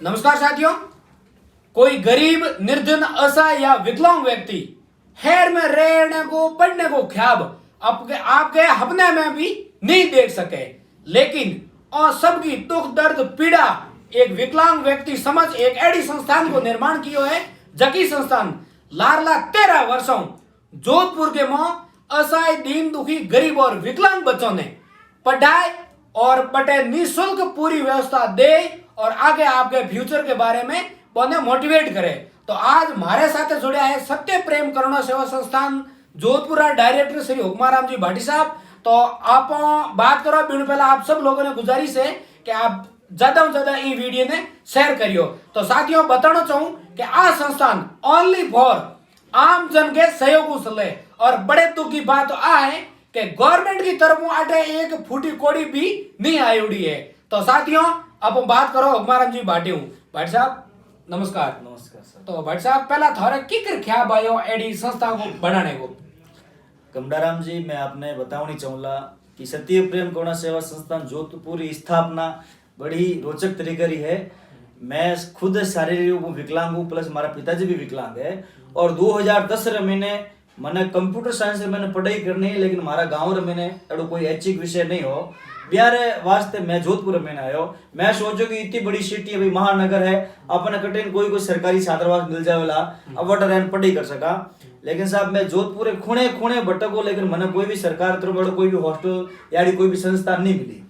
नमस्कार साथियों। कोई गरीब, निर्धन, असहाय या विकलांग व्यक्ति शहर में रहने को, पढ़ने को ख्याब आपके अपने में भी नहीं देख सके, लेकिन और सबकी दुख दर्द पीड़ा एक विकलांग व्यक्ति समझ एक ऐसी संस्थान को निर्माण किया है, जकी संस्थान लारला 13 वर्षों जोधपुर के मोह असहाय, दीन दुखी, गरीब और विकलांग बच्चों ने पढ़ाई और पढ़े निःशुल्क पूरी व्यवस्था दे और आगे आपके फ्यूचर के बारे में उन्हें मोटिवेट करे। तो आज हमारे साथ जुड़े हैं सत्य प्रेम करुणा सेवा संस्थान जोधपुर डायरेक्टर श्री हुक्माराम जी भाटी साहब। तो आप बात करो बिन पहले आप सब लोगों ने गुजारिश है कि आप ज्यादा से ज्यादा ये वीडियो ने शेयर करियो। तो साथियों बताना चाहूं कि आ संस्थान ओनली फॉर आम जन के सहयोग से और बड़े दुख की बात आ है कि गवर्नमेंट की तरफ आटे एक फूटी कोड़ी भी नहीं आई उड़ी है। तो साथियों अब बात करो हुक्माराम जी भाटी हूँ। भाटी साहब नमस्कार। नमस्कार सर। तो भाटी साहब पहला थारे की कर ख्याल आयो एडी संस्था को बनाने को? कमडाराम जी, मैं आपने बतानी चाहूँगा कि सत्य प्रेम करुणा सेवा संस्थान जोधपुर की स्थापना बड़ी रोचक तरीके की है। मैं खुद शारीरिक रूप में विकलांग हूँ, प्लस हमारा पिताजी भी विकलांग है। और 2010 में मैंने कंप्यूटर साइंस में मैंने पढ़ाई करनी है, लेकिन हमारा गाँव में मैंने एडो कोई ऐच्छिक विषय नहीं हो बिहार वास्ते मैं जोधपुर में आयो। मैं सोचो कि इतनी बड़ी सिटी है भाई, महानगर है, अपने कटिंग कोई सरकारी छात्रावास मिल जावेला अब वटर पढ़ाई कर सका। लेकिन साहब मैं जोधपुर खूणे खूणे भटको, लेकिन मैंने कोई भी सरकार तरफ कोई भी हॉस्टल या कोई भी संस्था नहीं मिली।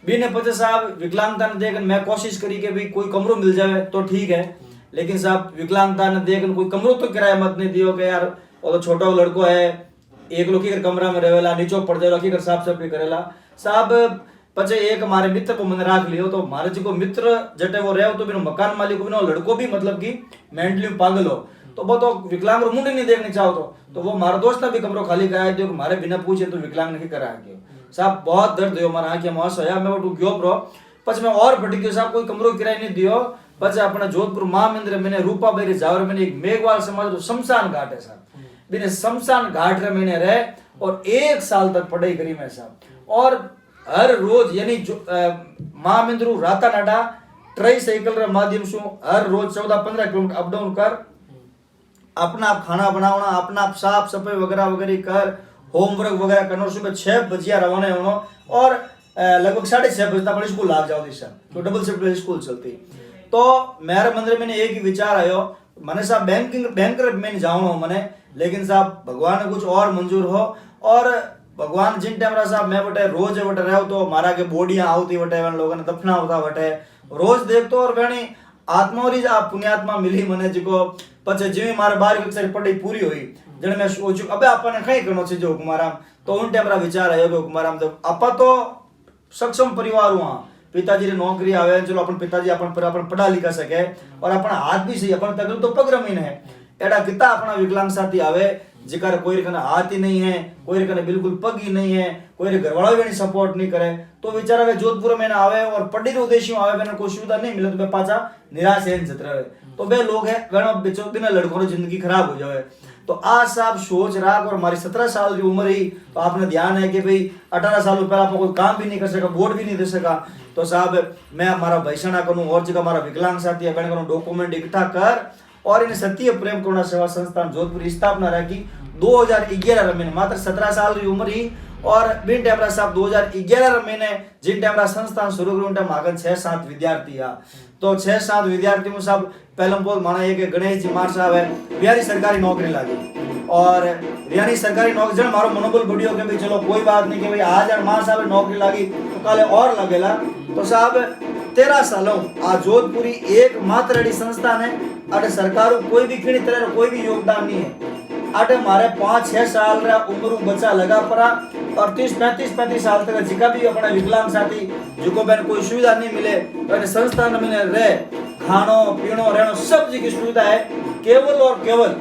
बिने पचे साहब विकलांगता ने देख मैं कोशिश करी कि भाई कोई कमरो मिल जाए तो ठीक है, लेकिन साहब विकलांगता ने देख कोई कमरो तो किराया मत नहीं दियो कि यार वो तो छोटा लड़को है, एक लोग की कमरा में रहेला, नीचो पड़ जाएगा की साफ सफाई करेला। साहब पचे एक हमारे मित्र को मैंने राख लियो, तो हमारे जो मित्र जटे वो रहे तो बिना मकान मालिक बिना लड़को भी मतलब कि मेंटली पागल हो, तो वो तो विकलांग मुंडे नहीं देखने चाहो तो वो हमारा दोस्त ने भी कमरो खाली कराया दियो, हमारे बिना पूछे तो विकलांग नहीं करा दियो। साहब बहुत दर्द हो हमारा आंखें मास होया, मैं वो गयो प्रो पच मैं और भटक गयो साहब, कोई कमरो किराया नहीं दियो। पच अपना जोधपुर महामंदिर मैंने रूपा बेरी जावर मैंने एक मेघवाल समाज तो शमशान घाट है साहब, बिना शमशान घाट रे मैंने रहे और 1 साल तक पढ़ाई करी मैं साहब। और हर रोज यानी महामंदिर राता नाडा ट्राई साइकिल रे माध्यम से हर रोज 14-15 किलोमीटर अप डाउन कर, अपना आप खाना बनाना, अपना आप साफ सफाई वगैरह वगैरह कर, होमवर्क वगैरह करना, सुबह 6 बजे रवाना होना और लगभग 6:30 बजे तक स्कूल लाग जाओ दिशा, तो डबल शिफ्ट स्कूल चलती। तो मेरे मंदिर में एक ही विचार आयो, मैंने साहब बैंकर में जाऊँ मैंने, लेकिन साहब भगवान ने कुछ और मंजूर हो। और भगवान जिन टाइम साहब मैं बटे रोज बटे रहो तो हमारा के बोडियां आवती बटे लोगों ने दफना होता बटे रोज देखतो, और वेणी आत्मा री पुण्यात्मा मिली मने जिको पछे जीवी मारे 12वीं कक्षा पढ़ाई पूरी हुई जने मैं सोचू अबे आपने कई करनो छे जो हुकुमाराम। तो उन टाइम विचार आयो कि हुकुमाराम जब आपा तो सक्षम परिवार हुआ, पिताजी री नौकरी आवे, चलो अपन पिताजी अपन पढ़ा लिखा सके और अपन हाथ भी सही अपन तक तो पग रमीन है। एडा कितना अपना विकलांग साथी आवे जिकर कोई कने हाथ ही नहीं है, कोई कने बिल्कुल पग ही नहीं है, कोई घरवाला भी सपोर्ट नहीं करे, तो बेचारा वे जोधपुर में ना आवे और पढ़ी रो उद्देश्य आवे मैंने कोई सुविधा नहीं मिले तो वे पाचा निराश है जत रहे। तो वे लोग है गणो बिचो बिना लड़कों की जिंदगी खराब हो जाए। तो आज साहब सोच राख, और हमारी 17 साल की उम्र ही, तो आपने ध्यान है कि भाई 18 साल पहले आप कोई काम भी नहीं कर सका, वोट भी नहीं दे सका। तो साहब मैं हमारा भैसना करूँ और जगह हमारा विकलांग साथी है डॉक्यूमेंट इकट्ठा कर और इन सत्य प्रेम करुणा सेवा संस्थान जोधपुर की स्थापना रखी 2011 में, मात्र 17 साल की उम्र ही। और बिन टाइम साहब 2011 में जिन टाइम संस्थान शुरू करूँ टाइम आगन 6-7 विद्यार्थी आ, तो 6-7 विद्यार्थी में सब पहले बहुत माना है कि गणेश जी मार साहब है बिहारी सरकारी नौकरी लगी, और बिहारी सरकारी नौकरी जन मारो मनोबल बढ़ियो कि भाई चलो कोई बात नहीं कि भाई आज मार साहब नौकरी लगी तो काले और लगेला। तो साहब 13 सालों आ जोधपुरी एकमात्र ऐसी संस्थान है अरे सरकार कोई भी किसी तरह कोई भी योगदान नहीं है। अटे हमारे 5-6 साल रा उम्र बच्चा लगा पड़ा और 30-35 साल तक जिका भी अपना विकलांग साथी जिको बहन कोई सुविधा नहीं मिले तो संस्थान में रहे खानो पीनो रहनो सब जी की सुविधा है, केवल और केवल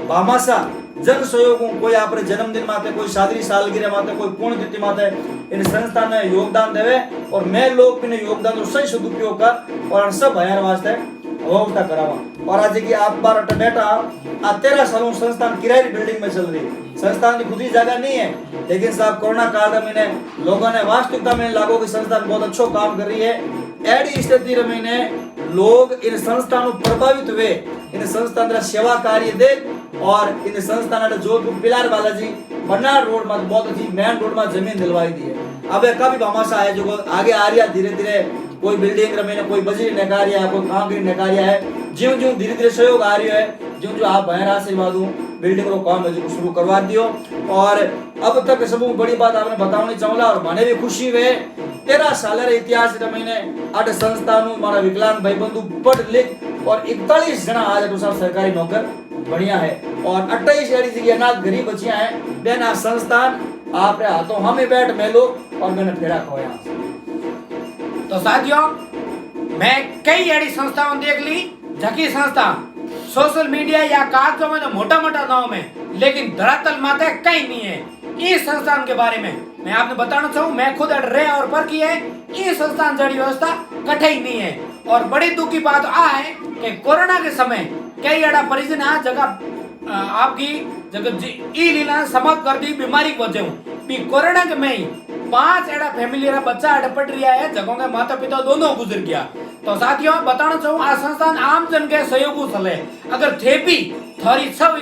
भामाशा जन सहयोग। कोई आप जन्मदिन माते, कोई शादी सालगिरह माते, कोई पुण्यतिथि माते इन संस्थान में योगदान देवे और मैं लोग भी योगदान तो सही सदुपयोग कर और सब भयार वास्ते व्यवस्था करावा। और आज की आप बार बैठा आ 13 सालों संस्थान किराए की बिल्डिंग में चल रही, संस्थान की खुद ही जगह नहीं है, लेकिन साहब कोरोना काल में लोगों ने वास्तविकता में लागू की संस्थान बहुत अच्छा काम कर रही है। एडी स्थिति रमीने लोग इन संस्थानों प्रभावित हुए, इन संस्थान सेवा कार्य दे और इन संस्थान जोधपुर पिलार बालाजी बनार रोड में बहुत अच्छी मेन रोड में जमीन दिलवाई दी है। अब काफी भामाशा है जो आगे आ रही है धीरे धीरे, कोई बिल्डिंग रमीने कोई बजरी नकारिया है, कोई कांक्रीट नकारिया है, ज्यों ज्यों धीरे धीरे सहयोग आ रही है, ज्यों ज्यों आप भैर आशीर्वाद हूँ बिल्डिंग रो काम है जो शुरू करवा दियो। और अब तक सब बड़ी बात आपने बतावनी चाहूला और मने भी खुशी हुए 13 साल इतिहास रमीने आठ संस्थानों मारा विकलांग भाई बंधु पढ़ लिख और 41 जना आज सरकारी नौकर बढ़िया है और 28 ऐसी जगह अनाथ गरीब बच्चियां हैं। बेन आ संस्थान आपरे हाथों हमें बैठ मेलो और मैंने फेरा खोया। तो साथियों, मैं कई ऐसी संस्थाओं देख ली जकी संस्था सोशल मीडिया या कागजों में तो मोटा मोटा नाम है, लेकिन धरातल माते कहीं नहीं है। इस संस्थान के बारे में मैं आपने बताना चाहूँ, मैं खुद रे और पर की है, इस संस्थान जड़ी व्यवस्था कठिन नहीं है। और बड़ी दुख की बात आ है कि कोरोना के समय कई एड़ा परिजन आ जगह आपकी जगह ई लीला समाप्त कर दी बीमारी की वजह भी कोरोना के में ही 5 एड़ा फैमिली रा बच्चा अटपट रिया है, जगहों के माता पिता दोनों गुजर गया। तो साथियों बताना चाहूँ आ संस्थान आम जन के सहयोग चले, अगर थे भी थोड़ी सब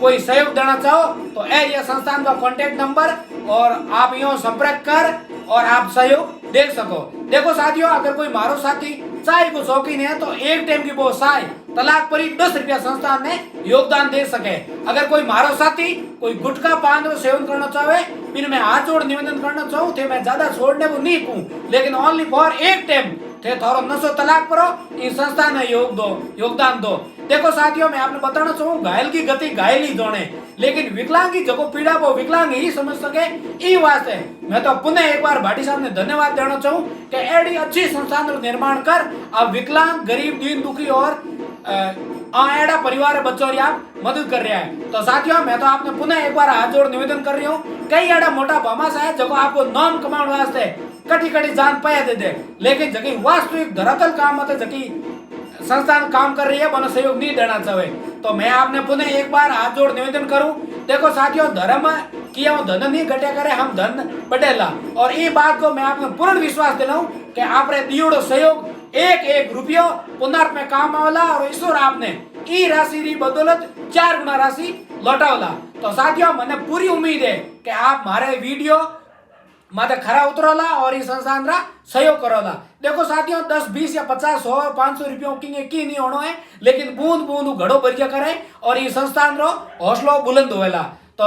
कोई सहयोग देना चाहो तो ये संस्थान का कॉन्टेक्ट नंबर और आप यो संपर्क कर और आप सहयोग दे सको। देखो साथियों, अगर कोई मारो साथी चाय को शौकीन है तो एक टाइम की वो चाय तलाक परी 10 रुपया संस्थान ने योगदान दे सके। अगर कोई मारो साथी कोई गुटखा पान रो सेवन करना चाहे, फिर मैं हाथ जोड़ निवेदन करना चाहूँ थे मैं ज्यादा छोड़ने को नहीं कहूँ, लेकिन ओनली फॉर एक टाइम थे थोड़ा नशो तलाक परो इन संस्था ने योगदान दो। देखो साथियों, मैं आपने बताना चाहूँ घायल की गति घायल ही दौड़े, लेकिन विकलांग की जगह पीड़ा वो विकलांग ही समझ सके। ई वास्ते मैं तो पुनः एक बार भाटी साहब ने धन्यवाद देना चाहूँ कि एडी अच्छी संस्थान निर्माण कर अब विकलांग गरीब दीन दुखी और एड़ा परिवार बच्चों की आप मदद कर रहा है। तो साथियों, मैं तो आपने पुनः एक बार हाथ जोड़ निवेदन कर रही हूँ, कई एड़ा मोटा भामाशा है जगह आपको नाम कमाने वास्ते कटी कटी जान पाया दे, लेकिन जगह वास्तविक धरातल काम मतलब जगह संस्थान काम कर रही है बनो सहयोग नहीं देना चाहे। तो मैं आपने पुनः एक बार हाथ जोड़ निवेदन करूं। देखो साथियों, धर्म किया धन नहीं घटे करे, हम धन बढ़ेला। और ये बात को मैं आपने पूर्ण विश्वास दिलाऊं कि आपने दियोड़ो सहयोग एक एक रुपयो पुनर्प में काम आवेला और ईश्वर आपने ई राशि री बदौलत 4 गुना राशि लौटावला। तो साथियों, मैंने पूरी उम्मीद है कि आप हमारे वीडियो माते खरा उतरोला और इस संस्थान रा सहयोग करोला। देखो साथियों, 10 20 या 50 100 500 रुपयों की नहीं होना है, लेकिन बूंद बूंद घड़ो भरिया करे और ये संस्थान रो हौसलो बुलंद होवेला। तो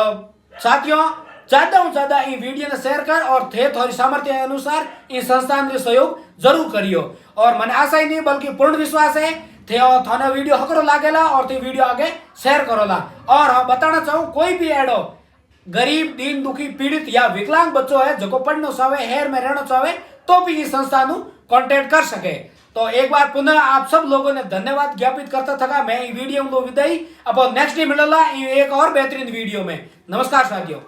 साथियों, ज्यादा ये वीडियो ने शेयर कर और थे थोड़ी सामर्थ्य अनुसार इस संस्थान रे सहयोग जरूर करियो। और मैंने आशा ही नहीं बल्कि पूर्ण विश्वास है थे थाने वीडियो हकरो लागेला और ते वीडियो आगे शेयर करोला। और हाँ बताना चाहूँ, कोई भी एडो गरीब दीन दुखी पीड़ित या विकलांग बच्चों है जो पढ़ना चाहे हेर में रहना चाहे तो भी इस संस्था कांटेक्ट कर सके। तो एक बार पुनः आप सब लोगों ने धन्यवाद ज्ञापित करता था। मैं वीडियो में विदाई अब नेक्स्ट डे मिलेला एक और बेहतरीन वीडियो में। नमस्कार साथियों।